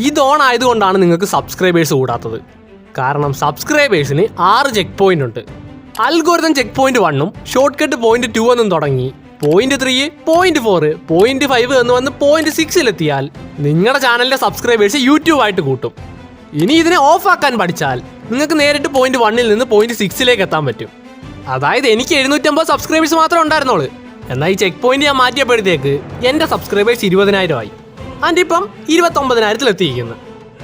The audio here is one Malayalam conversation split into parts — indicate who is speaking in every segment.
Speaker 1: ഇത് ഓൺ ആയതുകൊണ്ടാണ് നിങ്ങൾക്ക് സബ്സ്ക്രൈബേഴ്സ് കൂടാത്തത്. കാരണം സബ്സ്ക്രൈബേഴ്സിന് 6 ചെക്ക് പോയിന്റ് ഉണ്ട്. അൽഗോരിതം ചെക്ക് പോയിന്റ് 1ഉം ഷോർട്ട് കട്ട് പോയിന്റ് 2 എന്നും തുടങ്ങി പോയിന്റ് 3, പോയിന്റ് 4, പോയിന്റ് 5 എന്ന് വന്ന് പോയിന്റ് 6-ലെത്തിയാൽ നിങ്ങളുടെ ചാനലിന്റെ സബ്സ്ക്രൈബേഴ്സ് യൂട്യൂബ് ആയിട്ട് കൂട്ടും. ഇനി ഇതിനെ ഓഫ് ആക്കാൻ പഠിച്ചാൽ നിങ്ങൾക്ക് നേരിട്ട് പോയിന്റ് 1-ൽ നിന്ന് പോയിന്റ് 6-ലേക്ക് എത്താൻ പറ്റും. അതായത് എനിക്ക് 750 സബ്സ്ക്രൈബേഴ്സ് മാത്രമേ ഉണ്ടായിരുന്നുള്ളൂ. എന്നാൽ ഈ ചെക്ക് പോയിന്റ് ഞാൻ മാറ്റിയപ്പോഴത്തേക്ക് എൻ്റെ സബ്സ്ക്രൈബേഴ്സ് 20,000 ആയി. അതിൻ്റെ ഇപ്പം 29,000-ലെത്തിയിരിക്കുന്നു.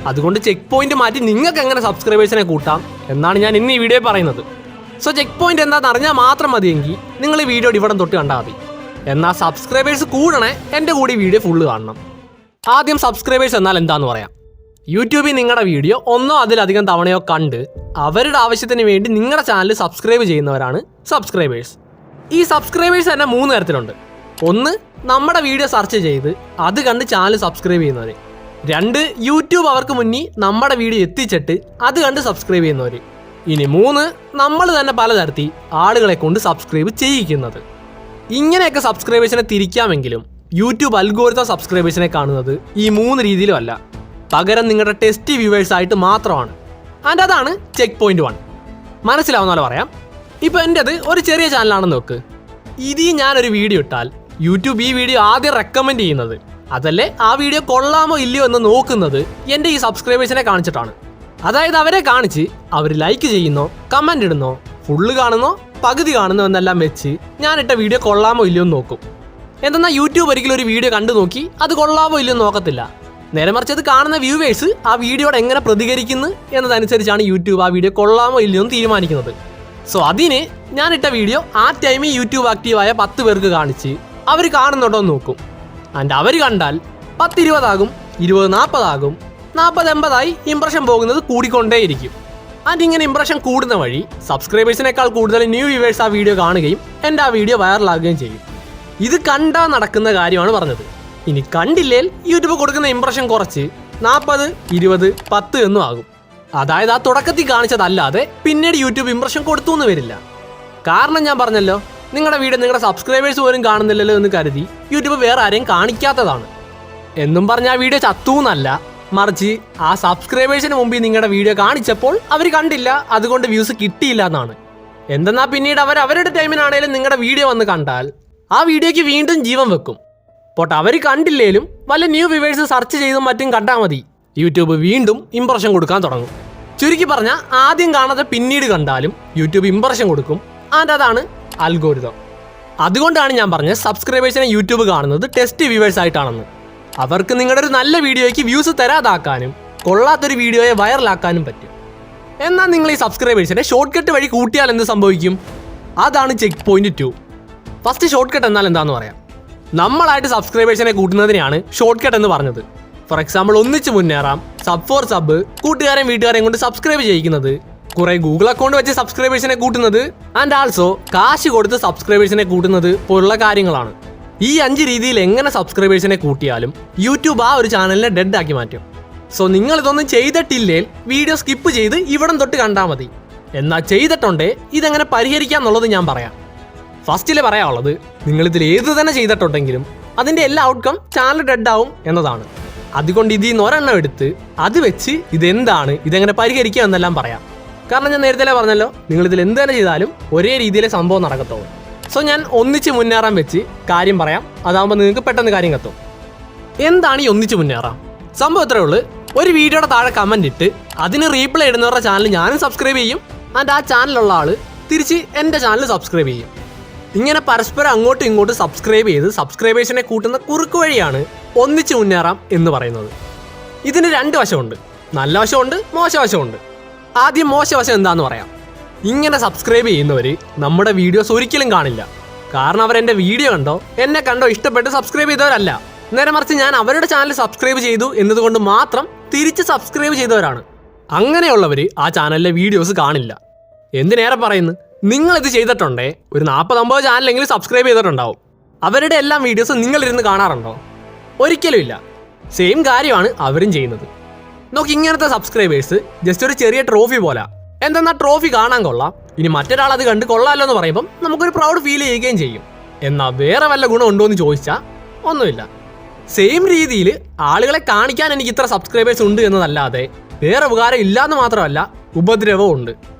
Speaker 1: അതുകൊണ്ട് ചെക്ക് പോയിന്റ് മാറ്റി നിങ്ങൾക്ക് എങ്ങനെ സബ്സ്ക്രൈബേഴ്സിനെ കൂട്ടാം എന്നാണ് ഞാൻ ഇന്ന് ഈ വീഡിയോ പറയുന്നത്. സോ ചെക്ക് പോയിന്റ് എന്താണെന്ന് അറിഞ്ഞാൽ മാത്രം മതിയെങ്കിൽ നിങ്ങൾ ഈ വീഡിയോ ഇവിടം തൊട്ട് കണ്ടാൽ മതി. എന്നാൽ സബ്സ്ക്രൈബേഴ്സ് കൂടണേ എൻ്റെ കൂടി വീഡിയോ ഫുള്ള് കാണണം. ആദ്യം സബ്സ്ക്രൈബേഴ്സ് എന്നാൽ എന്താണെന്ന് പറയാം. യൂട്യൂബിൽ നിങ്ങളുടെ വീഡിയോ ഒന്നോ അതിലധികം തവണയോ കണ്ട് അവരുടെ ആവശ്യത്തിന് വേണ്ടി നിങ്ങളുടെ ചാനൽ സബ്സ്ക്രൈബ് ചെയ്യുന്നവരാണ് സബ്സ്ക്രൈബേഴ്സ്. ഈ സബ്സ്ക്രൈബേഴ്സ് തന്നെ 3 തരത്തിലുണ്ട്. 1, നമ്മുടെ വീഡിയോ സെർച്ച് ചെയ്ത് അത് കണ്ട് ചാനൽ സബ്സ്ക്രൈബ് ചെയ്യുന്നവർ. 2, യൂട്യൂബ് അവർക്ക് മുന്നിൽ നമ്മുടെ വീഡിയോ എത്തിച്ചിട്ട് അത് കണ്ട് സബ്സ്ക്രൈബ് ചെയ്യുന്നവർ. ഇനി 3, നമ്മൾ തന്നെ പലതരത്തിൽ ആളുകളെ കൊണ്ട് സബ്സ്ക്രൈബ് ചെയ്യിക്കുന്നത്. ഇങ്ങനെയൊക്കെ സബ്സ്ക്രൈബേഴ്സിനെ തിരിക്കാമെങ്കിലും യൂട്യൂബ് അൽഗോരിതം സബ്സ്ക്രൈബേഴ്സിനെ കാണുന്നത് ഈ 3 രീതിയിലും അല്ല. പകരം നിങ്ങളുടെ ടെസ്റ്റ് വ്യൂവേഴ്സ് ആയിട്ട് മാത്രമാണ്. ആൻഡ് അതാണ് ചെക്ക് പോയിന്റ് 1. മനസ്സിലാവുന്ന പോലെ പറയാം. ഇപ്പോൾ എൻ്റെത് ഒരു ചെറിയ ചാനലാണെന്ന് നോക്ക്. ഇതിൽ ഞാനൊരു വീഡിയോ ഇട്ടാൽ യൂട്യൂബ് ഈ വീഡിയോ ആദ്യം റെക്കമെൻഡ് ചെയ്യുന്നത്, അതല്ലേ ആ വീഡിയോ കൊള്ളാമോ ഇല്ലയോ എന്ന് നോക്കുന്നത് എൻ്റെ ഈ സബ്സ്ക്രൈബേഴ്സിനെ കാണിച്ചിട്ടാണ്. അതായത് അവരെ കാണിച്ച് അവർ ലൈക്ക് ചെയ്യുന്നോ, കമൻ്റ് ഇടുന്നോ, ഫുള്ള് കാണുന്നോ, പകുതി കാണുന്നോ എന്നെല്ലാം വെച്ച് ഞാനിട്ട വീഡിയോ കൊള്ളാമോ ഇല്ലയോ എന്ന് നോക്കും. എന്തെന്നാൽ യൂട്യൂബ് ഒരിക്കലും ഒരു വീഡിയോ കണ്ടു നോക്കി അത് കൊള്ളാമോ ഇല്ലയോ എന്ന് നോക്കത്തില്ല. നേരെ മറിച്ച് അത് കാണുന്ന വ്യൂവേഴ്സ് ആ വീഡിയോയോട് എങ്ങനെ പ്രതികരിക്കുന്നു എന്നതനുസരിച്ചാണ് യൂട്യൂബ് ആ വീഡിയോ കൊള്ളാമോ ഇല്ലയോ എന്ന് തീരുമാനിക്കുന്നത്. സോ അതിന് ഞാനിട്ട വീഡിയോ ആ ടൈമിൽ യൂട്യൂബ് ആക്റ്റീവായ 10 പേർക്ക് കാണിച്ച് അവർ കാണുന്നുണ്ടോ എന്ന് നോക്കും. ആൻഡ് അവർ കണ്ടാൽ 10-20 ആകും, 20-40 ആകും, 40-80 ഇംപ്രഷൻ പോകുന്നത് കൂടിക്കൊണ്ടേയിരിക്കും. ആൻഡ് ഇങ്ങനെ ഇംപ്രഷൻ കൂടുന്ന വഴി സബ്സ്ക്രൈബേഴ്സിനേക്കാൾ കൂടുതൽ ന്യൂ വ്യൂവേഴ്സ് ആ വീഡിയോ കാണുകയും എൻ്റെ ആ വീഡിയോ വൈറലാകുകയും ചെയ്യും. ഇത് കണ്ടാൽ നടക്കുന്ന കാര്യമാണ് പറഞ്ഞത്. ഇനി കണ്ടില്ലേൽ യൂട്യൂബ് കൊടുക്കുന്ന ഇംപ്രഷൻ കുറച്ച് 40, 20, 10 എന്നും ആകും. അതായത് ആ തുടക്കത്തിൽ കാണിച്ചതല്ലാതെ പിന്നീട് യൂട്യൂബ് ഇംപ്രഷൻ കൊടുത്തു എന്ന് വരില്ല. കാരണം ഞാൻ പറഞ്ഞല്ലോ, നിങ്ങളുടെ വീഡിയോ നിങ്ങളുടെ സബ്സ്ക്രൈബേഴ്സ് പോലും കാണുന്നില്ലല്ലോ എന്ന് കരുതി യൂട്യൂബ് വേറെ ആരെയും കാണിക്കാത്തതാണ്. എന്നും പറഞ്ഞ ആ വീഡിയോ ചത്തു എന്നല്ല, മറിച്ച് ആ സബ്സ്ക്രൈബേഴ്സിന് മുമ്പിൽ നിങ്ങളുടെ വീഡിയോ കാണിച്ചപ്പോൾ അവർ കണ്ടില്ല, അതുകൊണ്ട് വ്യൂസ് കിട്ടിയില്ല എന്നാണ്. എന്തെന്നാൽ പിന്നീട് അവരുടെ ടൈമിനാണേലും നിങ്ങളുടെ വീഡിയോ വന്ന് കണ്ടാൽ ആ വീഡിയോയ്ക്ക് വീണ്ടും ജീവൻ വെക്കും. പോട്ടെ അവർ കണ്ടില്ലേലും വല്ല ന്യൂ വ്യൂവേഴ്സ് സെർച്ച് ചെയ്തും മറ്റും കണ്ടാൽ മതി, യൂട്യൂബ് വീണ്ടും ഇംപ്രഷൻ കൊടുക്കാൻ തുടങ്ങും. ചുരുക്കി പറഞ്ഞാൽ ആദ്യം കാണാതെ പിന്നീട് കണ്ടാലും യൂട്യൂബ് ഇംപ്രഷൻ കൊടുക്കും. ആൻഡ് അതാണ് അൽഗോരിതം. അതുകൊണ്ടാണ് ഞാൻ പറഞ്ഞത് സബ്സ്ക്രൈബേഴ്സിനെ യൂട്യൂബ് കാണുന്നത് ടെസ്റ്റ് വ്യൂവേഴ്സ് ആയിട്ടാണെന്ന്. അവർക്ക് നിങ്ങളുടെ ഒരു നല്ല വീഡിയോയ്ക്ക് വ്യൂസ് തരാതാക്കാനും കൊള്ളാത്തൊരു വീഡിയോയെ വൈറലാക്കാനും പറ്റും. എന്നാൽ നിങ്ങൾ ഈ സബ്സ്ക്രൈബേഴ്സിനെ ഷോർട്ട് കട്ട് വഴി കൂട്ടിയാൽ എന്ത് സംഭവിക്കും? അതാണ് check point 2. First short cut എന്നാൽ എന്താണെന്ന് പറയാം. നമ്മളായിട്ട് സബ്സ്ക്രൈബേഴ്സിനെ കൂട്ടുന്നതിനെയാണ് ഷോർട്ട് കട്ട് എന്ന് പറഞ്ഞത്. ഫോർ എക്സാമ്പിൾ, ഒന്നിച്ച് മുന്നേറാം, സബ് ഫോർ സബ്, കൂട്ടുകാരെയും വീട്ടുകാരെയും കൊണ്ട് സബ്സ്ക്രൈബ് ചെയ്യിക്കുന്നത്, കുറെ ഗൂഗിൾ അക്കൗണ്ട് വെച്ച് സബ്സ്ക്രൈബേഴ്സിനെ കൂട്ടുന്നത്, ആൻഡ് ആൾസോ കാശ് കൊടുത്ത് സബ്സ്ക്രൈബേഴ്സിനെ കൂട്ടുന്നത് പോലുള്ള കാര്യങ്ങളാണ്. ഈ 5 രീതിയിൽ എങ്ങനെ സബ്സ്ക്രൈബേഴ്സിനെ കൂട്ടിയാലും യൂട്യൂബ് ആ ഒരു ചാനലിനെ ഡെഡ് ആക്കി മാറ്റും. സോ നിങ്ങൾ ഇതൊന്നും ചെയ്തിട്ടില്ലേ വീഡിയോ സ്കിപ്പ് ചെയ്ത് ഇവിടം തൊട്ട് കണ്ടാൽ മതി. എന്നാൽ ചെയ്തിട്ടുണ്ടേ ഇതെങ്ങനെ പരിഹരിക്കാം എന്നുള്ളത് ഞാൻ പറയാം. ഫസ്റ്റിൽ പറയാനുള്ളത്, നിങ്ങളിതിൽ ഏത് തന്നെ ചെയ്തിട്ടുണ്ടെങ്കിലും അതിൻ്റെ എല്ലാ ഔട്ട്കം ചാനൽ ഡെഡ് ആവും എന്നതാണ്. അതുകൊണ്ട് ഇതിൽ നിന്ന് ഒരെണ്ണം എടുത്ത് അത് വെച്ച് ഇതെന്താണ്, ഇതെങ്ങനെ പരിഹരിക്കാം എന്നെല്ലാം പറയാം. കാരണം ഞാൻ നേരത്തെ പറഞ്ഞല്ലോ, നിങ്ങളിതിൽ എന്ത് തന്നെ ചെയ്താലും ഒരേ രീതിയിലെ സംഭവം നടക്കത്തുള്ളൂ. സോ ഞാൻ ഒന്നിച്ച് മുന്നേറാൻ വെച്ച് കാര്യം പറയാം. അതാകുമ്പോൾ നിങ്ങൾക്ക് പെട്ടെന്ന് കാര്യം കത്തും. എന്താണ് ഈ ഒന്നിച്ച് മുന്നേറാം? സംഭവം ഇത്രയേ ഉള്ളൂ. ഒരു വീഡിയോയുടെ താഴെ കമൻ്റ് ഇട്ട് അതിന് റീപ്ലൈ ഇടുന്നവരുടെ ചാനൽ ഞാനും സബ്സ്ക്രൈബ് ചെയ്യും. ആൻഡ് ആ ചാനലുള്ള ആൾ തിരിച്ച് എൻ്റെ ചാനൽ സബ്സ്ക്രൈബ് ചെയ്യും. ഇങ്ങനെ പരസ്പരം അങ്ങോട്ടും ഇങ്ങോട്ടും സബ്സ്ക്രൈബ് ചെയ്ത് സബ്സ്ക്രൈബേഴ്സിനെ കൂട്ടുന്ന കുറുക്ക് വഴിയാണ് ഒന്നിച്ച് മുന്നേറാം എന്ന് പറയുന്നത്. ഇതിന് 2 വശമുണ്ട്, നല്ല വശമുണ്ട്, മോശവശമുണ്ട്. ആദ്യം മോശവശം എന്താന്ന് പറയാം. ഇങ്ങനെ സബ്സ്ക്രൈബ് ചെയ്യുന്നവർ നമ്മുടെ വീഡിയോസ് ഒരിക്കലും കാണില്ല. കാരണം അവരെൻ്റെ വീഡിയോ കണ്ടോ, എന്നെ കണ്ടോ ഇഷ്ടപ്പെട്ട് സബ്സ്ക്രൈബ് ചെയ്തവരല്ല. നേരെ മറിച്ച് ഞാൻ അവരുടെ ചാനൽ സബ്സ്ക്രൈബ് ചെയ്തു എന്നതുകൊണ്ട് മാത്രം തിരിച്ച് സബ്സ്ക്രൈബ് ചെയ്തവരാണ്. അങ്ങനെയുള്ളവർ ആ ചാനലിലെ വീഡിയോസ് കാണില്ല. എന്തിനേറെ പറയുന്നു, നിങ്ങളിത് ചെയ്തിട്ടുണ്ടേ ഒരു 40-50 ചാനലെങ്കിലും സബ്സ്ക്രൈബ് ചെയ്തിട്ടുണ്ടാവും. അവരുടെ എല്ലാം വീഡിയോസ് നിങ്ങളിരുന്ന് കാണാറുണ്ടോ? ഒരിക്കലും ഇല്ല. സെയിം കാര്യമാണ് അവരും ചെയ്യുന്നത്. നോക്കി, ഇങ്ങനത്തെ സബ്സ്ക്രൈബേഴ്സ് ജസ്റ്റ് ഒരു ചെറിയ ട്രോഫി പോലെ. എന്തെന്നാൽ ട്രോഫി കാണാൻ കൊള്ളാം, ഇനി മറ്റൊരാൾ അത് കണ്ട് കൊള്ളാമല്ലോ എന്ന് പറയുമ്പം നമുക്കൊരു പ്രൗഡ് ഫീൽ ചെയ്യുകയും ചെയ്യും. എന്നാൽ വേറെ വല്ല ഗുണം ഉണ്ടോ എന്ന് ചോദിച്ചാൽ ഒന്നുമില്ല. സെയിം രീതിയിൽ ആളുകളെ കാണിക്കാൻ എനിക്ക് ഇത്ര സബ്സ്ക്രൈബേഴ്സ് ഉണ്ട് എന്നതല്ലാതെ വേറെ ഉപകാരം ഇല്ലാന്ന് മാത്രമല്ല ഉപദ്രവവും ഉണ്ട്.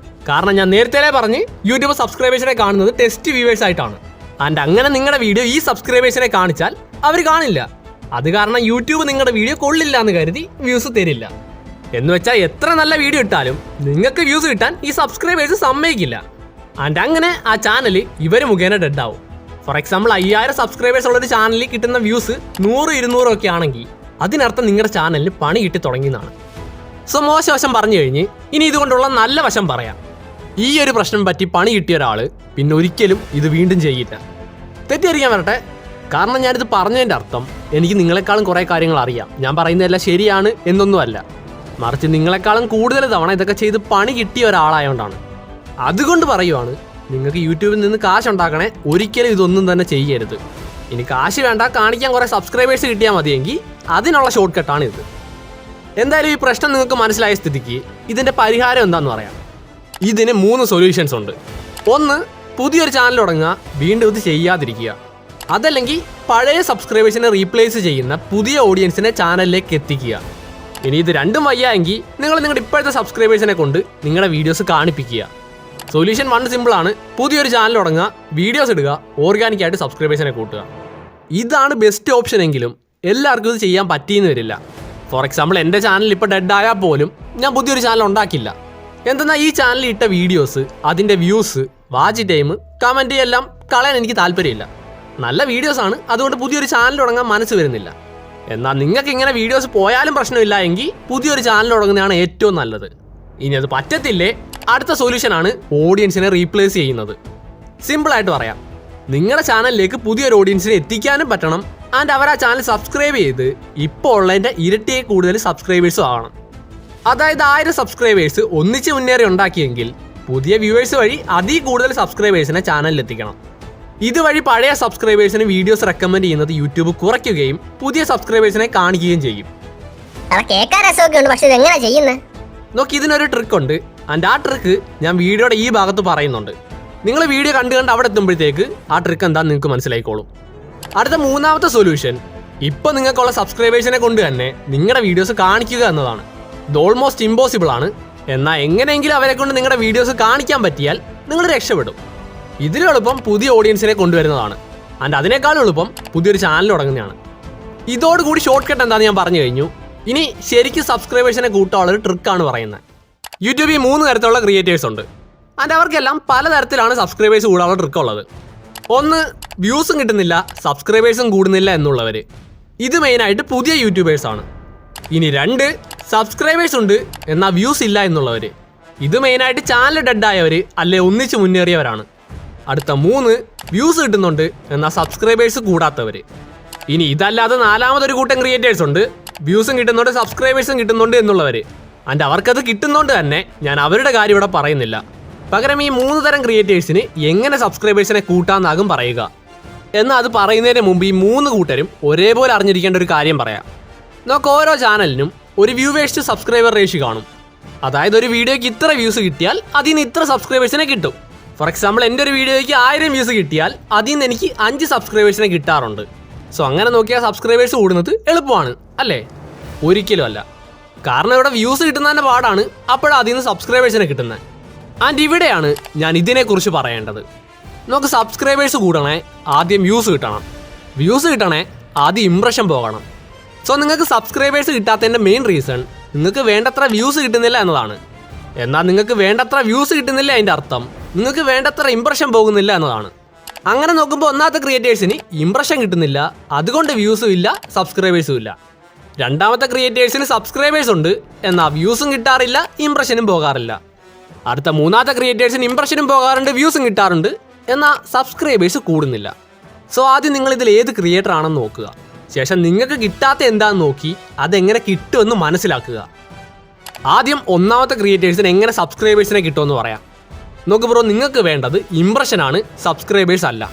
Speaker 1: കാരണം ഞാൻ നേരത്തെ പറഞ്ഞ് യൂട്യൂബ് സബ്സ്ക്രൈബേഴ്സിനെ കാണുന്നത് ടെസ്റ്റ് വ്യൂവേഴ്സ് ആയിട്ടാണ്. ആൻഡ് അങ്ങനെ നിങ്ങളുടെ വീഡിയോ ഈ സബ്സ്ക്രൈബേഴ്സിനെ കാണിച്ചാൽ അവർ കാണില്ല. അത് കാരണം യൂട്യൂബ് നിങ്ങളുടെ വീഡിയോ കൊള്ളില്ല എന്ന് കരുതി വ്യൂസ് തരില്ല. എന്ന് വെച്ചാൽ എത്ര നല്ല വീഡിയോ ഇട്ടാലും നിങ്ങൾക്ക് വ്യൂസ് കിട്ടാൻ ഈ സബ്സ്ക്രൈബേഴ്സ് സമ്മതിക്കില്ല. ആൻഡ് അങ്ങനെ ആ ചാനൽ ഇവർ മുഖേന ഡെഡ് ആവും. ഫോർ എക്സാമ്പിൾ 5000 സബ്സ്ക്രൈബേഴ്സ് ഉള്ളൊരു ചാനലിൽ കിട്ടുന്ന വ്യൂസ് 100-200 ഒക്കെ ആണെങ്കിൽ അതിനർത്ഥം നിങ്ങളുടെ ചാനലിന് പണി കിട്ടി തുടങ്ങിയെന്നാണ്. സോ മോശവശം പറഞ്ഞു കഴിഞ്ഞ് ഇനി ഇതുകൊണ്ടുള്ള നല്ല വശം പറയാം. ഈ ഒരു പ്രശ്നം പറ്റി പണി കിട്ടിയ ഒരാൾ പിന്നെ ഒരിക്കലും ഇത് വീണ്ടും ചെയ്യില്ല. തെറ്റിദ്ധരിക്കാൻ വരട്ടെ, കാരണം ഞാനിത് പറഞ്ഞതിൻ്റെ അർത്ഥം എനിക്ക് നിങ്ങളെക്കാളും കുറേ കാര്യങ്ങൾ അറിയാം, ഞാൻ പറയുന്നതെല്ലാം ശരിയാണ് എന്നൊന്നുമല്ല. മറിച്ച് നിങ്ങളെക്കാളും കൂടുതൽ തവണ ഇതൊക്കെ ചെയ്ത് പണി കിട്ടിയ ഒരാളായതുകൊണ്ടാണ്. അതുകൊണ്ട് പറയുവാണ്, നിങ്ങൾക്ക് യൂട്യൂബിൽ നിന്ന് കാശുണ്ടാക്കണേ ഒരിക്കലും ഇതൊന്നും തന്നെ ചെയ്യരുത്. ഇനി കാശ് വേണ്ട, കാണിക്കാൻ കുറേ സബ്സ്ക്രൈബേഴ്സ് കിട്ടിയാൽ മതിയെങ്കിൽ അതിനുള്ള ഷോർട്ട് കട്ടാണ് ഇത്. എന്തായാലും ഈ പ്രശ്നം നിങ്ങൾക്ക് മനസ്സിലായ സ്ഥിതിക്ക് ഇതിൻ്റെ പരിഹാരം എന്താണെന്ന് പറയാം. ഇതിന് 3 സൊല്യൂഷൻസ് ഉണ്ട്. ഒന്ന്, പുതിയൊരു ചാനൽ തുടങ്ങുക, വീണ്ടും ഇത് ചെയ്യാതിരിക്കുക. അതല്ലെങ്കിൽ പഴയ സബ്സ്ക്രൈബേഴ്സിനെ റീപ്ലേസ് ചെയ്യുന്ന പുതിയ ഓഡിയൻസിനെ ചാനലിലേക്ക് എത്തിക്കുക. ഇനി ഇത് രണ്ടും വയ്യായെങ്കിൽ നിങ്ങൾ നിങ്ങളുടെ ഇപ്പോഴത്തെ സബ്സ്ക്രൈബേഴ്സിനെ കൊണ്ട് നിങ്ങളുടെ വീഡിയോസ് കാണിപ്പിക്കുക. സൊല്യൂഷൻ 1 സിമ്പിളാണ്. പുതിയൊരു ചാനൽ തുടങ്ങുക, വീഡിയോസ് ഇടുക, ഓർഗാനിക്കായിട്ട് സബ്സ്ക്രൈബേഴ്സിനെ കൂട്ടുക. ഇതാണ് ബെസ്റ്റ് ഓപ്ഷൻ എങ്കിലും എല്ലാവർക്കും ഇത് ചെയ്യാൻ പറ്റിയെന്ന് വരില്ല. ഫോർ എക്സാമ്പിൾ എൻ്റെ ചാനൽ ഇപ്പോൾ ഡെഡ് ആയാൽ പോലും ഞാൻ പുതിയൊരു ചാനൽ ഉണ്ടാക്കില്ല. എന്തെന്നാൽ ഈ ചാനലിൽ ഇട്ട വീഡിയോസ്, അതിൻ്റെ വ്യൂസ്, വാച്ച് ടൈം, കമൻറ്റ് എല്ലാം കളയാൻ എനിക്ക് താല്പര്യമില്ല. നല്ല വീഡിയോസാണ്, അതുകൊണ്ട് പുതിയൊരു ചാനൽ തുടങ്ങാൻ മനസ്സ് വരുന്നില്ല. എന്നാൽ നിങ്ങൾക്ക് ഇങ്ങനെ വീഡിയോസ് പോയാലും പ്രശ്നമില്ല എങ്കിൽ പുതിയൊരു ചാനൽ തുടങ്ങുന്നതാണ് ഏറ്റവും നല്ലത്. ഇനി അത് പറ്റത്തില്ലേ, അടുത്ത സൊല്യൂഷനാണ് ഓഡിയൻസിനെ റീപ്ലേസ് ചെയ്യുന്നത്. സിമ്പിളായിട്ട് പറയാം, നിങ്ങളുടെ ചാനലിലേക്ക് പുതിയൊരു ഓഡിയൻസിനെ എത്തിക്കാനും പറ്റണം. ആൻഡ് അവർ ആ ചാനൽ സബ്സ്ക്രൈബ് ചെയ്ത് ഇപ്പോൾ ഉള്ളതിൻ്റെ ഇരട്ടിയെ കൂടുതൽ സബ്സ്ക്രൈബേഴ്സും ആവണം. അതായത് 1000 സബ്സ്ക്രൈബേഴ്സ് ഒന്നിച്ച് മുന്നേറി ഉണ്ടാക്കിയെങ്കിൽ പുതിയ വ്യൂവേഴ്സ് വഴി അതിൽ കൂടുതൽ സബ്സ്ക്രൈബേഴ്സിനെ ചാനലിൽ എത്തിക്കണം. ഇതുവഴി പഴയ സബ്സ്ക്രൈബേഴ്സിന് വീഡിയോസ് റെക്കമെൻഡ് ചെയ്യുന്നത് യൂട്യൂബ് കുറയ്ക്കുകയും പുതിയ സബ്സ്ക്രൈബേഴ്സിനെ കാണിക്കുകയും ചെയ്യും. നോക്കി, ഇതിനൊരു ട്രിക്ക് ഉണ്ട്. ആൻഡ് ആ ട്രിക്ക് ഞാൻ വീഡിയോയുടെ ഈ ഭാഗത്ത് പറയുന്നുണ്ട്. നിങ്ങൾ വീഡിയോ കണ്ട് അവിടെ എത്തുമ്പോഴത്തേക്ക് ആ ട്രിക്ക് എന്താണെന്ന് നിങ്ങൾക്ക് മനസ്സിലായിക്കോളും. അടുത്ത 3ാമത്തെ സൊല്യൂഷൻ, ഇപ്പം നിങ്ങൾക്കുള്ള സബ്സ്ക്രൈബേഴ്സിനെ കൊണ്ട് തന്നെ നിങ്ങളുടെ വീഡിയോസ് കാണിക്കുക എന്നതാണ്. ഇത് ഓൾമോസ്റ്റ് ഇമ്പോസിബിൾ ആണ്. എന്നാൽ എങ്ങനെയെങ്കിലും അവരെ കൊണ്ട് നിങ്ങളുടെ വീഡിയോസ് കാണിക്കാൻ പറ്റിയാൽ നിങ്ങൾ രക്ഷപ്പെടും. ഇതിലും എളുപ്പം പുതിയ ഓഡിയൻസിനെ കൊണ്ടുവരുന്നതാണ്. ആൻഡ് അതിനേക്കാളും എളുപ്പം പുതിയൊരു ചാനൽ തുടങ്ങുന്നതാണ്. ഇതോടുകൂടി ഷോർട്ട് കട്ട് എന്താണെന്ന് ഞാൻ പറഞ്ഞു കഴിഞ്ഞു. ഇനി ശരിക്കും സബ്സ്ക്രൈബേഴ്സിനെ കൂട്ടാനുള്ളൊരു ട്രിക്കാണ് പറയുന്നത്. യൂട്യൂബിൽ 3 തരത്തിലുള്ള ക്രിയേറ്റേഴ്സ് ഉണ്ട്. ആൻഡ് അവർക്കെല്ലാം പലതരത്തിലാണ് സബ്സ്ക്രൈബേഴ്സ് കൂടാനുള്ള ട്രിക്ക് ഉള്ളത്. ഒന്ന്, വ്യൂസും കിട്ടുന്നില്ല, സബ്സ്ക്രൈബേഴ്സും കൂടുന്നില്ല എന്നുള്ളവർ. ഇത് മെയിനായിട്ട് പുതിയ യൂട്യൂബേഴ്സാണ്. ഇനി 2, സബ്സ്ക്രൈബേഴ്സ് ഉണ്ട് എന്നാൽ വ്യൂസ് ഇല്ല എന്നുള്ളവർ. ഇത് മെയിനായിട്ട് ചാനൽ ഡെഡായവർ അല്ലെ ഒന്നിച്ച് മുന്നേറിയവരാണ്. അടുത്ത 3, വ്യൂസ് കിട്ടുന്നുണ്ട് എന്നാൽ സബ്സ്ക്രൈബേഴ്സ് കൂടാത്തവർ. ഇനി ഇതല്ലാതെ 4ാമതൊരു കൂട്ടം ക്രിയേറ്റേഴ്സ് ഉണ്ട്. വ്യൂസും കിട്ടുന്നുണ്ട്, സബ്സ്ക്രൈബേഴ്സും കിട്ടുന്നുണ്ട് എന്നുള്ളവർ. ആൻഡ് അവർക്കത് കിട്ടുന്നതുകൊണ്ട് തന്നെ ഞാൻ അവരുടെ കാര്യം ഇവിടെ പറയുന്നില്ല. പകരം ഈ 3 തരം ക്രിയേറ്റേഴ്സിന് എങ്ങനെ സബ്സ്ക്രൈബേഴ്സിനെ കൂട്ടാമെന്നാകും പറയുക. എന്നാൽ അത് പറയുന്നതിന് മുമ്പ് ഈ 3 കൂട്ടരും ഒരേപോലെ അറിഞ്ഞിരിക്കേണ്ട ഒരു കാര്യം പറയാം. നമുക്ക് ഓരോ ചാനലിനും ഒരു വ്യൂവേഴ്സ് ടു സബ്സ്ക്രൈബർ റേഷ്യോ കാണും. അതായത് ഒരു വീഡിയോയ്ക്ക് ഇത്ര വ്യൂസ് കിട്ടിയാൽ അതിൽ നിന്ന് ഇത്ര സബ്സ്ക്രൈബേഴ്സിനെ കിട്ടും. ഫോർ എക്സാമ്പിൾ എൻ്റെ ഒരു വീഡിയോയ്ക്ക് 1000 വ്യൂസ് കിട്ടിയാൽ അതിൽ നിന്ന് എനിക്ക് 5 സബ്സ്ക്രൈബേഴ്സിനെ കിട്ടാറുണ്ട്. സോ അങ്ങനെ നോക്കിയാൽ സബ്സ്ക്രൈബേഴ്സ് കൂടുന്നത് എളുപ്പമാണ് അല്ലേ? ഒരിക്കലും അല്ല. കാരണം ഇവിടെ വ്യൂസ് കിട്ടുന്നതിൻ്റെ പാടാണ്, അപ്പോഴാണ് അതിൽ നിന്ന് സബ്സ്ക്രൈബേഴ്സിനെ കിട്ടുന്നത്. ആൻഡ് ഇവിടെയാണ് ഞാൻ ഇതിനെക്കുറിച്ച് പറയേണ്ടത്. നമുക്ക് സബ്സ്ക്രൈബേഴ്സ് കൂടണേ ആദ്യം വ്യൂസ് കിട്ടണം, വ്യൂസ് കിട്ടണേ ആദ്യം ഇംപ്രഷൻ പോകണം. സോ നിങ്ങൾക്ക് സബ്സ്ക്രൈബേഴ്സ് കിട്ടാത്തതിൻ്റെ മെയിൻ റീസൺ നിങ്ങൾക്ക് വേണ്ടത്ര വ്യൂസ് കിട്ടുന്നില്ല എന്നതാണ്. എന്നാൽ നിങ്ങൾക്ക് വേണ്ടത്ര വ്യൂസ് കിട്ടുന്നില്ല അതിൻ്റെ അർത്ഥം നിങ്ങൾക്ക് വേണ്ടത്ര ഇംപ്രഷൻ പോകുന്നില്ല എന്നതാണ്. അങ്ങനെ നോക്കുമ്പോൾ ഒന്നാമത്തെ ക്രിയേറ്റേഴ്സിന് ഇംപ്രഷൻ കിട്ടുന്നില്ല, അതുകൊണ്ട് വ്യൂസും ഇല്ല, സബ്സ്ക്രൈബേഴ്സും ഇല്ല. 2ാമത്തെ ക്രിയേറ്റേഴ്സിന് സബ്സ്ക്രൈബേഴ്സ് ഉണ്ട് എന്നാൽ വ്യൂസും കിട്ടാറില്ല, ഇംപ്രഷനും പോകാറില്ല. അടുത്ത 3ാമത്തെ ക്രിയേറ്റേഴ്സിന് ഇംപ്രഷനും പോകാറുണ്ട്, വ്യൂസും കിട്ടാറുണ്ട്, എന്നാൽ സബ്സ്ക്രൈബേഴ്സ് കൂടുന്നില്ല. സോ ആദ്യം നിങ്ങൾ ഇതിൽ ഏത് ക്രിയേറ്റർ ആണെന്ന് നോക്കുക. ശേഷം നിങ്ങൾക്ക് കിട്ടാത്ത എന്താണെന്ന് നോക്കി അതെങ്ങനെ കിട്ടുമെന്ന് മനസ്സിലാക്കുക. ആദ്യം 1ാമത്തെ ക്രിയേറ്റേഴ്സിന് എങ്ങനെ സബ്സ്ക്രൈബേഴ്സിനെ കിട്ടുമെന്ന് പറയാം. നോക്ക് ബ്രോ, നിങ്ങൾക്ക് വേണ്ടത് ഇംപ്രഷനാണ്, സബ്സ്ക്രൈബേഴ്സ് അല്ല.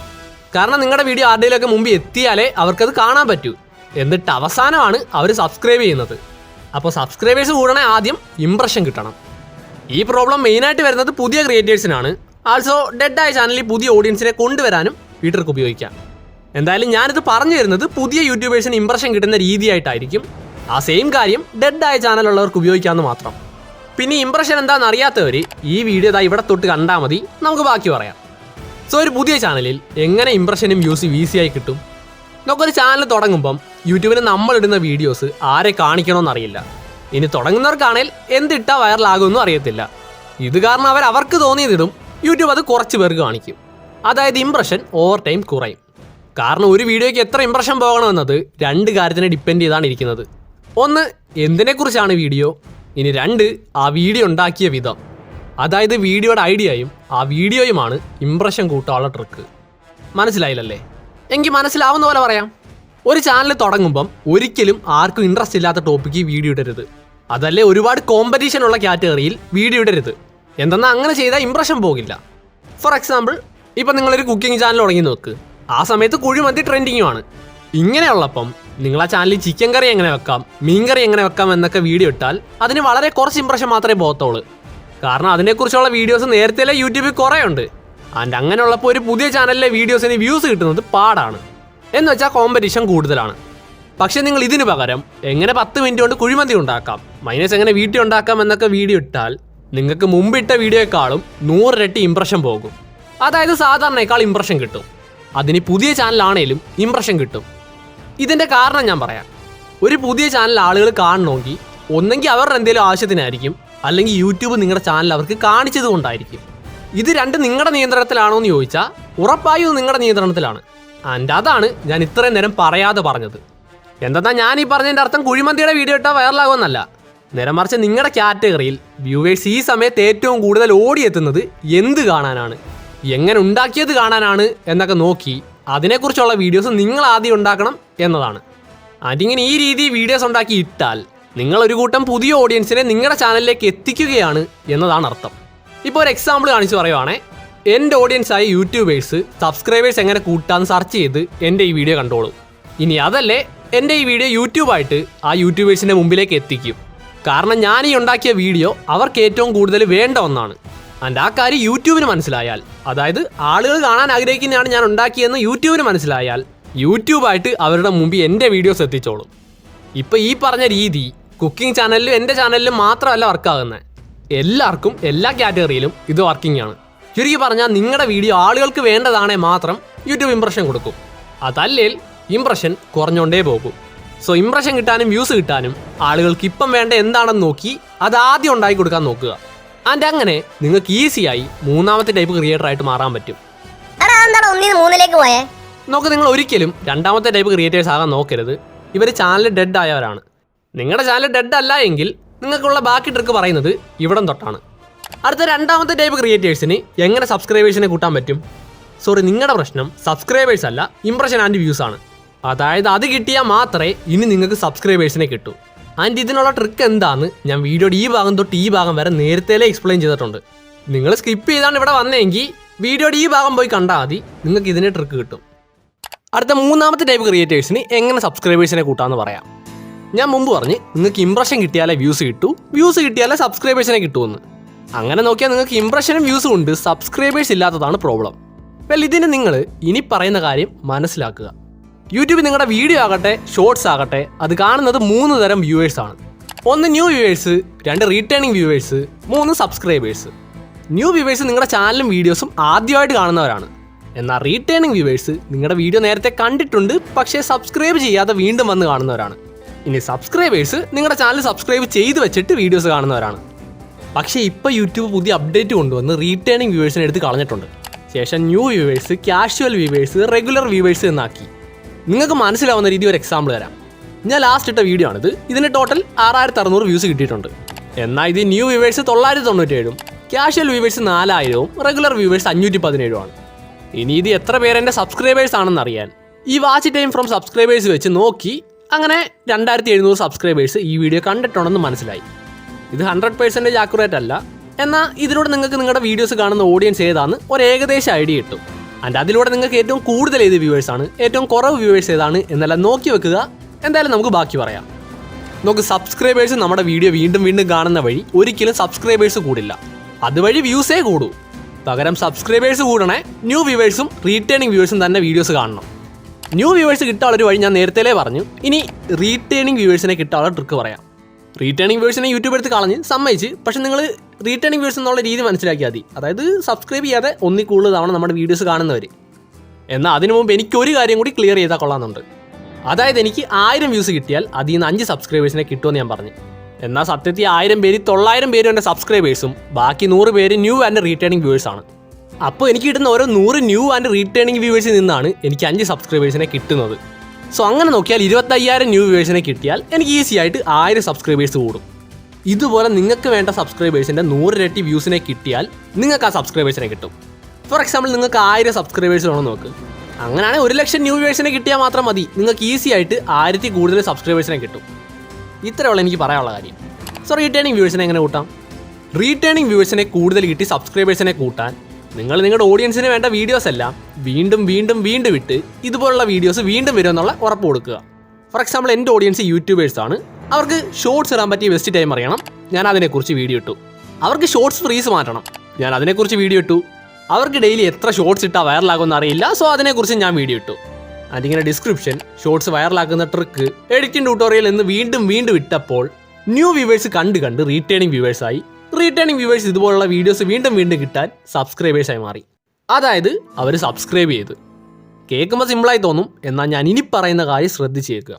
Speaker 1: കാരണം നിങ്ങളുടെ വീഡിയോ ആരുടെയിലൊക്കെ മുമ്പ് എത്തിയാലേ അവർക്കത് കാണാൻ പറ്റൂ. എന്നിട്ട് അവസാനമാണ് അവർ സബ്സ്ക്രൈബ് ചെയ്യുന്നത്. അപ്പോൾ സബ്സ്ക്രൈബേഴ്സ് കൂടണേ ആദ്യം ഇംപ്രഷൻ കിട്ടണം. ഈ പ്രോബ്ലം മെയിനായിട്ട് വരുന്നത് പുതിയ ക്രിയേറ്റേഴ്സിനാണ്. ആൾസോ ഡെഡായ ചാനലിൽ പുതിയ ഓഡിയൻസിനെ കൊണ്ടുവരാനും ഈ ട്രിക്ക് ഉപയോഗിക്കാം. എന്തായാലും ഞാനിത് പറഞ്ഞു തരുന്നത് പുതിയ യൂട്യൂബേഴ്സിന് ഇംപ്രഷൻ കിട്ടുന്ന രീതിയായിട്ടായിരിക്കും. ആ സെയിം കാര്യം ഡെഡ് ആയ ചാനലുള്ളവർക്ക് ഉപയോഗിക്കാമെന്ന് മാത്രം. പിന്നെ ഇംപ്രഷൻ എന്താണെന്ന് അറിയാത്തവർ ഈ വീഡിയോ ഇവിടെ തൊട്ട് കണ്ടാൽ മതി, നമുക്ക് ബാക്കി പറയാം. സോ ഒരു പുതിയ ചാനലിൽ എങ്ങനെ ഇംപ്രഷനും വ്യൂസ് ഈസിയായി കിട്ടും? നമുക്കൊരു ചാനൽ തുടങ്ങുമ്പം യൂട്യൂബിൽ നമ്മളിടുന്ന വീഡിയോസ് ആരെ കാണിക്കണമെന്നറിയില്ല. ഇനി തുടങ്ങുന്നവർക്കാണെങ്കിൽ എന്തിട്ടാൽ വൈറലാകുമെന്നും അറിയത്തില്ല. ഇത് കാരണം അവർക്ക് തോന്നിയതിടും, യൂട്യൂബ് അത് കുറച്ച് പേർക്ക് കാണിക്കും. അതായത് ഇംപ്രഷൻ ഓവർ ടൈം കുറയും. കാരണം ഒരു വീഡിയോയ്ക്ക് എത്ര ഇംപ്രഷൻ പോകണമെന്നത് 2 കാര്യത്തിനെ ഡിപ്പെൻഡ് ചെയ്താണ് ഇരിക്കുന്നത്. ഒന്ന്, എന്തിനെക്കുറിച്ചാണ് വീഡിയോ. ഇനി 2, ആ വീഡിയോ ഉണ്ടാക്കിയ വിധം. അതായത് വീഡിയോയുടെ ഐഡിയയും ആ വീഡിയോയുമാണ് ഇംപ്രഷൻ കൂട്ടാനുള്ള ട്രിക്ക്. മനസ്സിലായില്ലല്ലേ? എങ്കിൽ മനസ്സിലാവുന്ന പോലെ പറയാം. ഒരു ചാനൽ തുടങ്ങുമ്പം ഒരിക്കലും ആർക്കും ഇൻട്രസ്റ്റ് ഇല്ലാത്ത ടോപ്പിക്ക് വീഡിയോ ഇടരുത്. അതല്ലേ ഒരുപാട് കോമ്പറ്റീഷൻ ഉള്ള കാറ്റഗറിയിൽ വീഡിയോ ഇടരുത്. എന്തെന്നാൽ അങ്ങനെ ചെയ്താൽ ഇംപ്രഷൻ പോകില്ല. ഫോർ എക്സാമ്പിൾ, ഇപ്പം നിങ്ങളൊരു കുക്കിംഗ് ചാനൽ തുടങ്ങി നോക്ക്. ആ സമയത്ത് കുഴിമന്തി ട്രെൻഡിങ്ങുമാണ്. ഇങ്ങനെയുള്ളപ്പം നിങ്ങൾ ആ ചാനലിൽ ചിക്കൻ കറി എങ്ങനെ വെക്കാം, മീൻ കറി എങ്ങനെ വെക്കാം എന്നൊക്കെ വീഡിയോ ഇട്ടാൽ അതിന് വളരെ കുറച്ച് ഇംപ്രഷൻ മാത്രമേ പോകത്തുള്ളൂ. കാരണം അതിനെക്കുറിച്ചുള്ള വീഡിയോസ് നേരത്തെ യൂട്യൂബിൽ കുറേ ഉണ്ട്. ആൻഡ് അങ്ങനെയുള്ളപ്പോൾ ഒരു പുതിയ ചാനലിലെ വീഡിയോസിന് വ്യൂസ് കിട്ടുന്നത് പാടാണ്. എന്ന് വെച്ചാൽ കോമ്പറ്റീഷൻ കൂടുതലാണ്. പക്ഷേ നിങ്ങൾ ഇതിന് പകരം എങ്ങനെ 10 മിനിറ്റ് കൊണ്ട് കുഴിമന്തി ഉണ്ടാക്കാം, മൈനസ് എങ്ങനെ വീട്ടിൽ ഉണ്ടാക്കാം എന്നൊക്കെ വീഡിയോ ഇട്ടാൽ നിങ്ങൾക്ക് മുമ്പിട്ട വീഡിയോയെക്കാളും 100 ഇരട്ടി ഇംപ്രഷൻ പോകും. അതായത് സാധാരണയേക്കാൾ ഇംപ്രഷൻ കിട്ടും. അതിന് പുതിയ ചാനലാണേലും ഇംപ്രഷൻ കിട്ടും. ഇതിൻ്റെ കാരണം ഞാൻ പറയാം. ഒരു പുതിയ ചാനൽ ആളുകൾ കാണണമെങ്കിൽ ഒന്നെങ്കിൽ അവരുടെ എന്തെങ്കിലും ആവശ്യത്തിനായിരിക്കും, അല്ലെങ്കിൽ യൂട്യൂബ് നിങ്ങളുടെ ചാനൽ അവർക്ക് കാണിച്ചത് കൊണ്ടായിരിക്കും. ഇത് 2 നിങ്ങളുടെ നിയന്ത്രണത്തിലാണോ എന്ന് ചോദിച്ചാൽ ഉറപ്പായും ഇത് നിങ്ങളുടെ നിയന്ത്രണത്തിലാണ്. ആൻഡ് അതാണ് ഞാൻ ഇത്രയും നേരം പറയാതെ പറഞ്ഞത്. എന്തെന്നാൽ ഞാൻ ഈ പറഞ്ഞതിൻ്റെ അർത്ഥം കുഴിമന്തിയുടെ വീഡിയോ ഇട്ടാൽ വൈറലാകുമെന്നല്ല. നേരെ മറിച്ച് നിങ്ങളുടെ കാറ്റഗറിയിൽ വ്യൂവേഴ്സ് ഈ സമയത്ത് ഏറ്റവും കൂടുതൽ ഓടിയെത്തുന്നത് എന്ത് കാണാനാണ്, എങ്ങനെ ഉണ്ടാക്കിയത് കാണാനാണ് എന്നൊക്കെ നോക്കി അതിനെക്കുറിച്ചുള്ള വീഡിയോസ് നിങ്ങൾ ആദ്യം ഉണ്ടാക്കണം എന്നതാണ്. അതിങ്ങനെ ഈ രീതി വീഡിയോസ് ഉണ്ടാക്കി ഇട്ടാൽ നിങ്ങളൊരു കൂട്ടം പുതിയ ഓഡിയൻസിനെ നിങ്ങളുടെ ചാനലിലേക്ക് എത്തിക്കുകയാണ് എന്നതാണ് അർത്ഥം. ഇപ്പോൾ ഒരു എക്സാമ്പിൾ കാണിച്ച് പറയുവാണേ, എൻ്റെ ഓഡിയൻസായ യൂട്യൂബേഴ്സ് സബ്സ്ക്രൈബേഴ്സ് എങ്ങനെ കൂട്ടാന്ന് സെർച്ച് ചെയ്ത് എൻ്റെ ഈ വീഡിയോ കണ്ടോളൂ. ഇനി അതല്ലേ എൻ്റെ ഈ വീഡിയോ യൂട്യൂബായിട്ട് ആ യൂട്യൂബേഴ്സിൻ്റെ മുമ്പിലേക്ക് എത്തിക്കും. കാരണം ഞാൻ ഈ ഉണ്ടാക്കിയ വീഡിയോ അവർക്ക് ഏറ്റവും കൂടുതൽ വേണ്ട ഒന്നാണ്. ആൻഡ് ആ കാര്യം യൂട്യൂബിന് മനസ്സിലായാൽ, അതായത് ആളുകൾ കാണാൻ ആഗ്രഹിക്കുന്നതാണ് ഞാൻ ഉണ്ടാക്കിയെന്ന് യൂട്യൂബിന് മനസ്സിലായാൽ യൂട്യൂബായിട്ട് അവരുടെ മുമ്പിൽ എൻ്റെ വീഡിയോസ് എത്തിച്ചോളും. ഇപ്പോൾ ഈ പറഞ്ഞ രീതി കുക്കിംഗ് ചാനലിലും എൻ്റെ ചാനലിലും മാത്രമല്ല വർക്കാകുന്നത്. എല്ലാവർക്കും എല്ലാ കാറ്റഗറിയിലും ഇത് വർക്കിംഗ് ആണ്. ചുരുക്കി പറഞ്ഞാൽ നിങ്ങളുടെ വീഡിയോ ആളുകൾക്ക് വേണ്ടതാണേ മാത്രം യൂട്യൂബ് ഇംപ്രഷൻ കൊടുക്കും. അതല്ലേൽ ഇംപ്രഷൻ കുറഞ്ഞുകൊണ്ടേ പോകും. സോ ഇംപ്രഷൻ കിട്ടാനും വ്യൂസ് കിട്ടാനും ആളുകൾക്ക് ഇപ്പം വേണ്ട എന്താണെന്ന് നോക്കി അത് ആദ്യം ഉണ്ടാക്കി കൊടുക്കാൻ നോക്കുക. ആൻഡ് അങ്ങനെ നിങ്ങൾക്ക് ഈസിയായി 3ാമത്തെ ടൈപ്പ് ക്രിയേറ്റർ ആയിട്ട് മാറാൻ പറ്റും. നോക്ക്, നിങ്ങൾ ഒരിക്കലും 2ാമത്തെ ടൈപ്പ് ക്രിയേറ്റേഴ്സ് ആകാൻ നോക്കരുത്. ഇവർ ചാനൽ ഡെഡ് ആയവരാണ്. നിങ്ങളുടെ ചാനൽ ഡെഡ് അല്ല എങ്കിൽ നിങ്ങൾക്കുള്ള ബാക്കി ട്രിക്ക് പറയുന്നത് ഇവിടം തൊട്ടാണ്. അടുത്ത 2ാമത്തെ ടൈപ്പ് ക്രിയേറ്റേഴ്സിന് എങ്ങനെ സബ്സ്ക്രൈബേഴ്സിനെ കൂട്ടാൻ പറ്റും? സോറി, നിങ്ങളുടെ പ്രശ്നം സബ്സ്ക്രൈബേഴ്സ് അല്ല, ഇംപ്രഷൻ ആൻഡ് വ്യൂസ് ആണ്. അതായത് അത് കിട്ടിയാൽ മാത്രമേ ഇനി നിങ്ങൾക്ക് സബ്സ്ക്രൈബേഴ്സിനെ കിട്ടൂ. ആൻഡ് ഇതിനുള്ള ട്രിക്ക് എന്താണെന്ന് ഞാൻ വീഡിയോയുടെ ഈ ഭാഗം തൊട്ട് ഈ ഭാഗം വരെ നേരത്തെ എക്സ്പ്ലെയിൻ ചെയ്തിട്ടുണ്ട്. നിങ്ങൾ സ്കിപ്പ് ചെയ്താണ് ഇവിടെ വന്നതെങ്കിൽ വീഡിയോയുടെ ഈ ഭാഗം പോയി കണ്ടാൽ മതി, നിങ്ങൾക്ക് ഇതിൻ്റെ ട്രിക്ക് കിട്ടും. അടുത്ത 3ാമത്തെ ടൈപ്പ് ക്രിയേറ്റേഴ്സിന് എങ്ങനെ സബ്സ്ക്രൈബേഴ്സിനെ കൂട്ടാമെന്ന് പറയാം. ഞാൻ മുമ്പ് പറഞ്ഞ് നിങ്ങൾക്ക് ഇംപ്രഷൻ കിട്ടിയാലേ വ്യൂസ് കിട്ടൂ, വ്യൂസ് കിട്ടിയാലേ സബ്സ്ക്രൈബേഴ്സിനെ കിട്ടുമെന്ന്. അങ്ങനെ നോക്കിയാൽ നിങ്ങൾക്ക് ഇംപ്രഷനും വ്യൂസും ഉണ്ട്, സബ്സ്ക്രൈബേഴ്സ് ഇല്ലാത്തതാണ് പ്രോബ്ലം. ഇതിന് നിങ്ങൾ ഇനി പറയുന്ന കാര്യം മനസ്സിലാക്കുക. യൂട്യൂബിൽ നിങ്ങളുടെ വീഡിയോ ആകട്ടെ ഷോർട്സ് ആകട്ടെ അത് കാണുന്നത് 3 തരം വ്യൂവേഴ്സാണ്. 1 new viewers, 2 returning viewers, 3 subscribers. New viewers നിങ്ങളുടെ ചാനലും വീഡിയോസും ആദ്യമായിട്ട് കാണുന്നവരാണ്. എന്നാൽ റീറ്റേണിംഗ് വ്യൂവേഴ്സ് നിങ്ങളുടെ വീഡിയോ നേരത്തെ കണ്ടിട്ടുണ്ട് പക്ഷേ സബ്സ്ക്രൈബ് ചെയ്യാതെ വീണ്ടും വന്ന് കാണുന്നവരാണ്. ഇനി സബ്സ്ക്രൈബേഴ്സ് നിങ്ങളുടെ ചാനൽ സബ്സ്ക്രൈബ് ചെയ്ത് വെച്ചിട്ട് വീഡിയോസ് കാണുന്നവരാണ്. പക്ഷേ ഇപ്പോൾ യൂട്യൂബ് പുതിയ അപ്ഡേറ്റ് കൊണ്ടുവന്ന് റീറ്റേണിംഗ് വ്യൂവേഴ്സിനെ എടുത്ത് കളഞ്ഞിട്ടുണ്ട്. ശേഷം new viewers, casual viewers, regular viewers എന്നാക്കി. നിങ്ങൾക്ക് മനസ്സിലാവുന്ന രീതി ഒരു എക്സാമ്പിൾ തരാം. ഞാൻ ലാസ്റ്റ് ഇട്ട വീഡിയോ ആണിത്. ഇതിന് ടോട്ടൽ 6600 വ്യൂസ് കിട്ടിയിട്ടുണ്ട്. എന്നാൽ ഇത് ന്യൂ വ്യൂവേഴ്സ് 997ഉം കാഷ്വൽ വ്യൂവേഴ്സ് 4000ഉം റെഗുലർ വ്യൂവേഴ്സ് 517ഉമാണ്. ഇനി ഇത് എത്ര പേര് എൻ്റെ സബ്സ്ക്രൈബേഴ്സ് ആണെന്ന് അറിയാൻ ഈ വാച്ച് ടൈം ഫ്രം സബ്സ്ക്രൈബേഴ്സ് വെച്ച് നോക്കി അങ്ങനെ 2700 സബ്സ്ക്രൈബേഴ്സ് ഈ വീഡിയോ കണ്ടിട്ടുണ്ടെന്ന് മനസ്സിലായി. ഇത് 100% ആക്യുറേറ്റ് അല്ല, എന്നാൽ ഇതിലൂടെ നിങ്ങൾക്ക് നിങ്ങളുടെ വീഡിയോസ് കാണുന്ന ഓഡിയൻസ് ഏതാണെന്ന് ഒരു ഏകദേശം ഐഡിയ കിട്ടും. ആൻഡ് അതിലൂടെ നിങ്ങൾക്ക് ഏറ്റവും കൂടുതൽ ഏത് വ്യൂവേഴ്സാണ്, ഏറ്റവും കുറവ് വ്യൂവേഴ്സ് ഏതാണ് എന്നെല്ലാം നോക്കി വെക്കുക. എന്തായാലും നമുക്ക് ബാക്കി പറയാം. നമുക്ക് സബ്സ്ക്രൈബേഴ്സ് നമ്മുടെ വീഡിയോ വീണ്ടും വീണ്ടും കാണുന്ന വഴി ഒരിക്കലും സബ്സ്ക്രൈബേഴ്സ് കൂടില്ല, അതുവഴി വ്യൂസേ കൂടൂ. പകരം സബ്സ്ക്രൈബേഴ്സ് കൂടണേ ന്യൂ വ്യൂവേഴ്സും റീറ്റേണിംഗ് വ്യൂവേഴ്സും തന്നെ വീഡിയോസ് കാണണം. ന്യൂ വ്യൂവേഴ്സ് കിട്ടാനുള്ളൊരു വഴി ഞാൻ നേരത്തെ പറഞ്ഞു. ഇനി റീറ്റേണിംഗ് വ്യൂവേഴ്സിനെ കിട്ടാനുള്ള ട്രിക്ക് പറയാം. റീറ്റേണിംഗ് വ്യൂവേഴ്സിനെ യൂട്യൂബ് എടുത്ത് കളഞ്ഞ് സമ്മതിച്ച്, പക്ഷെ നിങ്ങൾ റീറ്റേണിംഗ് വ്യൂവേഴ്സ് എന്നുള്ള രീതി മനസ്സിലാക്കിയാൽ മതി. അതായത് സബ്സ്ക്രൈബ് ചെയ്യാതെ ഒന്നിൽ കൂടുതൽ തവണ നമ്മുടെ വീഡിയോസ് കാണുന്നവർ. എന്നാൽ അതിനു മുമ്പ് എനിക്കൊരു കാര്യം കൂടി ക്ലിയർ ചെയ്താൽ കൊള്ളാമെന്നുണ്ട്. അതായത് എനിക്ക് 1000 വ്യൂസ് കിട്ടിയാൽ അതിൽ നിന്ന് 5 സബ്സ്ക്രൈബേഴ്സിനെ കിട്ടുമെന്ന് ഞാൻ പറഞ്ഞു. എന്നാൽ സത്യത്തിൽ 1000 പേര് 900 പേരും എൻ്റെ സബ്സ്ക്രൈബേഴ്സും ബാക്കി 100 പേര് ന്യൂ ആൻഡ് റീറ്റേണിംഗ് വ്യൂവേഴ്സാണ്. അപ്പോൾ എനിക്ക് കിട്ടുന്ന ഓരോ 100 ന്യൂ ആൻഡ് റീറ്റേണിംഗ് വ്യൂവേഴ്സിൽ നിന്നാണ് എനിക്ക് 5 സബ്സ്ക്രൈബേഴ്സിനെ കിട്ടുന്നത്. സോ അങ്ങനെ നോക്കിയാൽ 25,000 ന്യൂ വ്യൂവേഴ്സിനെ കിട്ടിയാൽ എനിക്ക് ഈസി ആയിട്ട് 1000 സബ്സ്ക്രൈബേഴ്സ് കൂടും. ഇതുപോലെ നിങ്ങൾക്ക് വേണ്ട സബ്സ്ക്രൈബേഴ്സിൻ്റെ 100 ഇരട്ടി വ്യൂസിനെ കിട്ടിയാൽ നിങ്ങൾക്ക് ആ സബ്സ്ക്രൈബേഴ്സിനെ കിട്ടും. ഫോർ എക്സാമ്പിൾ നിങ്ങൾക്ക് 1000 സബ്സ്ക്രൈബേഴ്സ് വേണം നോക്ക്. അങ്ങനെയാണെങ്കിൽ 1,00,000 ന്യൂ വ്യൂവേഴ്സിനെ കിട്ടിയാൽ മാത്രം മതി, നിങ്ങൾക്ക് ഈസി ആയിട്ട് 1000 കൂടുതൽ സബ്സ്ക്രൈബേഴ്സിനെ കിട്ടും. ഇത്രയുള്ള എനിക്ക് പറയാനുള്ള കാര്യം. സോ റീറ്റേണിംഗ് വ്യൂവേഴ്സിനെ എങ്ങനെ കൂട്ടാം? റീറ്റേണിംഗ് വ്യൂവേഴ്സിനെ കൂടുതൽ കിട്ടി സബ്സ്ക്രൈബേഴ്സിനെ കൂട്ടാൻ നിങ്ങൾ നിങ്ങളുടെ ഓഡിയൻസിന് വേണ്ട വീഡിയോസ് എല്ലാം വീണ്ടും വീണ്ടും വീണ്ടും വിട്ട് ഇതുപോലുള്ള വീഡിയോസ് വീണ്ടും വരുമെന്നുള്ള ഉറപ്പ് കൊടുക്കുക. ഫോർ എക്സാമ്പിൾ എൻ്റെ ഓഡിയൻസ് യൂട്യൂബേഴ്സാണ്. അവർക്ക് ഷോർട്സ് ഇടാൻ പറ്റിയ ബെസ്റ്റ് ടൈം അറിയണം, ഞാൻ അതിനെക്കുറിച്ച് വീഡിയോ ഇട്ടു. അവർക്ക് ഷോർട്സ് ഫ്രീസ് മാറ്റണം, ഞാൻ അതിനെക്കുറിച്ച് വീഡിയോ ഇട്ടു. അവർക്ക് ഡെയിലി എത്ര ഷോർട്സ് ഇട്ടാൽ വൈറലാകുമെന്ന് അറിയില്ല, സോ അതിനെക്കുറിച്ച് ഞാൻ വീഡിയോ ഇട്ടു. അതിങ്ങനെ ഡിസ്ക്രിപ്ഷൻ, ഷോർട്സ് വൈറലാക്കുന്ന ട്രിക്ക്, എഡിറ്റിംഗ് ട്യൂട്ടോറിയൽ എന്ന് വീണ്ടും വീണ്ടും ഇട്ടപ്പോൾ ന്യൂ വ്യൂവേഴ്സ് കണ്ട് റീറ്റേണിംഗ് വ്യൂവേഴ്സായി. റീറ്റേണിംഗ് വ്യൂവേഴ്സ് ഇതുപോലുള്ള വീഡിയോസ് വീണ്ടും വീണ്ടും കിട്ടാൻ സബ്സ്ക്രൈബേഴ്സായി മാറി. അതായത് അവർ സബ്സ്ക്രൈബ് ചെയ്ത്. കേൾക്കുമ്പോൾ സിമ്പിളായി തോന്നും, എന്നാൽ ഞാൻ ഇനി പറയുന്ന കാര്യം ശ്രദ്ധിച്ച് കേൾക്കുക.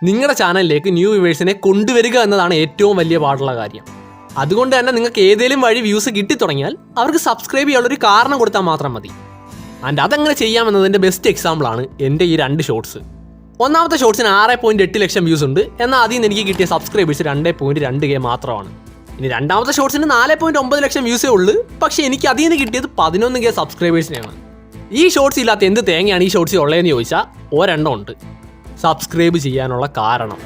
Speaker 1: നിങ്ങളുടെ ചാനലിലേക്ക് ന്യൂ വ്യൂവേഴ്സിനെ കൊണ്ടുവരിക എന്നതാണ് ഏറ്റവും വലിയ പാടുള്ള കാര്യം. അതുകൊണ്ട് തന്നെ നിങ്ങൾക്ക് ഏതെങ്കിലും വഴി വ്യൂസ് കിട്ടിത്തുടങ്ങിയാൽ അവർക്ക് സബ്സ്ക്രൈബ് ചെയ്യാനുള്ളൊരു കാരണം കൊടുത്താൽ മാത്രം മതി. ആൻഡ് അതെങ്ങനെ ചെയ്യാമെന്നതിൻ്റെ ബെസ്റ്റ് എക്സാമ്പിളാണ് എൻ്റെ ഈ 2 ഷോർട്സ്. ഒന്നാമത്തെ ഷോർട്സിന് 6.8 ലക്ഷം വ്യൂസ് ഉണ്ട്, എന്നാൽ അതിൽ നിന്ന് എനിക്ക് കിട്ടിയ സബ്സ്ക്രൈബേഴ്സ് 2.2K മാത്രമാണ്. ഇനി രണ്ടാമത്തെ ഷോർട്സിന് 4.9 ലക്ഷം വ്യൂസേ ഉള്ളൂ, പക്ഷേ എനിക്ക് അതിൽ നിന്ന് കിട്ടിയത് 11K സബ്സ്ക്രൈബേഴ്സിനെയാണ്. ഈ ഷോർട്സ് ഇല്ലാത്ത എന്ത് തേങ്ങയാണ് ഈ ഷോർട്സിൽ ഉള്ളതെന്ന് ചോദിച്ചാൽ ഒരെണ്ണം ഉണ്ട്: സബ്സ്ക്രൈബ് ചെയ്യാനുള്ള കാരണം.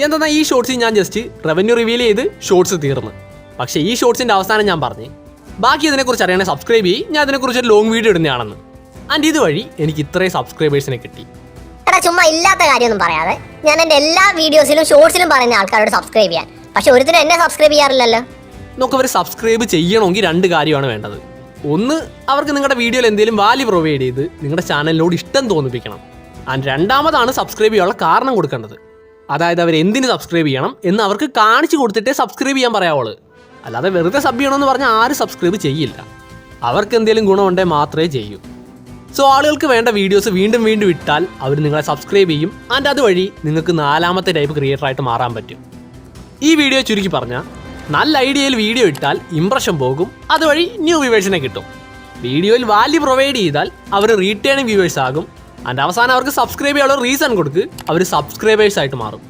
Speaker 1: എന്തെന്നാൽ ഈ ഷോർട്സിൽ ഞാൻ ജസ്റ്റ് റവന്യൂ റിവീൽ ചെയ്ത് ഷോർട്സ് തീർന്നു. പക്ഷേ ഈ ഷോർട്സിൻ്റെ അവസാനം ഞാൻ പറഞ്ഞു ബാക്കി ഇതിനെക്കുറിച്ച് അറിയണമെങ്കിൽ സബ്സ്ക്രൈബ് ചെയ്യും, ഞാൻ അതിനെക്കുറിച്ച് ഒരു ലോങ് വീഡിയോ ഇടുന്നതാണെന്ന്. ആൻഡ് ഇതുവഴി എനിക്ക് ഇത്രയും സബ്സ്ക്രൈബേഴ്സിനെ കിട്ടി.
Speaker 2: എടാ ചുമ്മാ ഇല്ലാത്ത കാര്യമൊന്നും പറയാതെ ഞാൻ എൻ്റെ എല്ലാ വീഡിയോസിലും ഷോർട്സിലും പറയുന്ന ആൾക്കാരോട് സബ്സ്ക്രൈബ് ചെയ്യാൻ, പക്ഷെ ഒരുത്തിനും എന്നെ സബ്സ്ക്രൈബ് ചെയ്യാറില്ലല്ലോ.
Speaker 1: നമുക്ക് അവർ സബ്സ്ക്രൈബ് ചെയ്യണമെങ്കിൽ 2 കാര്യമാണ് വേണ്ടത്. ഒന്ന്, അവർക്ക് നിങ്ങളുടെ വീഡിയോയിൽ എന്തെങ്കിലും വാല്യൂ പ്രൊവൈഡ് ചെയ്ത് നിങ്ങളുടെ ചാനലിനോട് ഇഷ്ടം തോന്നിപ്പിക്കണം. ആൻഡ് രണ്ടാമതാണ് സബ്സ്ക്രൈബ് ചെയ്യാനുള്ള കാരണം കൊടുക്കേണ്ടത്. അതായത് അവർ എന്തിന് സബ്സ്ക്രൈബ് ചെയ്യണം എന്ന് അവർക്ക് കാണിച്ചു കൊടുത്തിട്ടേ സബ്സ്ക്രൈബ് ചെയ്യാൻ പറയാവുള്ളൂ. അല്ലാതെ വെറുതെ സബ് ചെയ്യണമെന്ന് പറഞ്ഞാൽ ആരും സബ്സ്ക്രൈബ് ചെയ്യില്ല. അവർക്ക് എന്തെങ്കിലും ഗുണമുണ്ടെങ്കിൽ മാത്രമേ ചെയ്യൂ. സോ ആളുകൾക്ക് വേണ്ട വീഡിയോസ് വീണ്ടും വീണ്ടും ഇട്ടാൽ അവർ നിങ്ങളെ സബ്സ്ക്രൈബ് ചെയ്യും. ആൻഡ് അതുവഴി നിങ്ങൾക്ക് 4ാമത്തെ ടൈപ്പ് ക്രിയേറ്ററായിട്ട് മാറാൻ പറ്റും. ഈ വീഡിയോ ചുരുക്കി പറഞ്ഞാൽ, നല്ല ഐഡിയയിൽ വീഡിയോ ഇട്ടാൽ ഇംപ്രഷൻ പോകും, അതുവഴി ന്യൂ വ്യൂവേഴ്സിനെ കിട്ടും. വീഡിയോയിൽ വാല്യൂ പ്രൊവൈഡ് ചെയ്താൽ അവർ റീറ്റേണിംഗ് വ്യൂവേഴ്സ് ആകും. ആൻഡ് അവസാനം അവർക്ക് സബ്സ്ക്രൈബ് ചെയ്യാനുള്ള റീസൺ കൊടുക്ക്, അവർ സബ്സ്ക്രൈബേഴ്സായിട്ട് മാറും.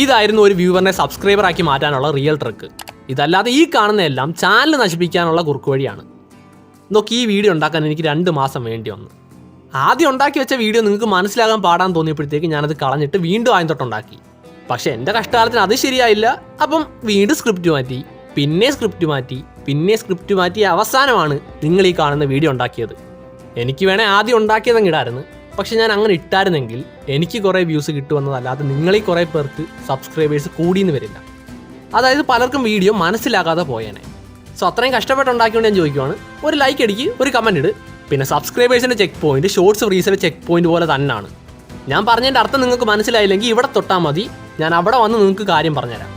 Speaker 1: ഇതായിരുന്നു ഒരു വ്യൂവറിനെ സബ്സ്ക്രൈബറാക്കി മാറ്റാനുള്ള റിയൽ ട്രിക്ക്. ഇതല്ലാതെ ഈ കാണുന്നതെല്ലാം ചാനൽ നശിപ്പിക്കാനുള്ള കുറുക്ക് വഴിയാണ്. നോക്കി, ഈ വീഡിയോ ഉണ്ടാക്കാൻ എനിക്ക് 2 മാസം വേണ്ടി വന്നു. ആദ്യം ഉണ്ടാക്കി വെച്ച വീഡിയോ നിങ്ങൾക്ക് മനസ്സിലാകാൻ പാടാൻ തോന്നിയപ്പോഴത്തേക്ക് ഞാനത് കളഞ്ഞിട്ട് വീണ്ടും ആദ്യം തൊട്ടുണ്ടാക്കി. പക്ഷേ എൻ്റെ കഷ്ടകാലത്തിന് അത് ശരിയായില്ല. അപ്പം വീണ്ടും സ്ക്രിപ്റ്റ് മാറ്റി, പിന്നെ സ്ക്രിപ്റ്റ് മാറ്റി, പിന്നെ സ്ക്രിപ്റ്റ് മാറ്റി, അവസാനമാണ് നിങ്ങൾ ഈ കാണുന്ന വീഡിയോ ഉണ്ടാക്കിയത്. എനിക്ക് വേണേൽ ആദ്യം ഉണ്ടാക്കിയതങ്ങ് ഇടായിരുന്നു, പക്ഷെ ഞാൻ അങ്ങനെ ഇട്ടായിരുന്നെങ്കിൽ എനിക്ക് കുറേ വ്യൂസ് കിട്ടുമെന്നതല്ലാതെ നിങ്ങളിൽ കുറേ പേർക്ക് സബ്സ്ക്രൈബേഴ്സ് കൂടിയെന്ന് വരില്ല. അതായത് പലർക്കും വീഡിയോ മനസ്സിലാകാതെ പോയേനെ. സോ അത്രയും കഷ്ടപ്പെട്ടുണ്ടാക്കിയോണ്ട് ഞാൻ ചോദിക്കുവാണ്, ഒരു ലൈക്ക് അടിക്ക്, ഒരു കമൻറ്റ് ഇട്. പിന്നെ സബ്സ്ക്രൈബേഴ്സിൻ്റെ ചെക്ക് പോയിന്റ് ഷോർട്സ് ഫ്രീസിലെ ചെക്ക് പോയിന്റ് പോലെ തന്നെയാണ്. ഞാൻ പറഞ്ഞതിൻ്റെ അർത്ഥം നിങ്ങൾക്ക് മനസ്സിലായില്ലെങ്കിൽ ഇവിടെ തൊട്ടാൽ മതി, ഞാൻ അവിടെ വന്ന് നിങ്ങൾക്ക് കാര്യം പറഞ്ഞുതരാം.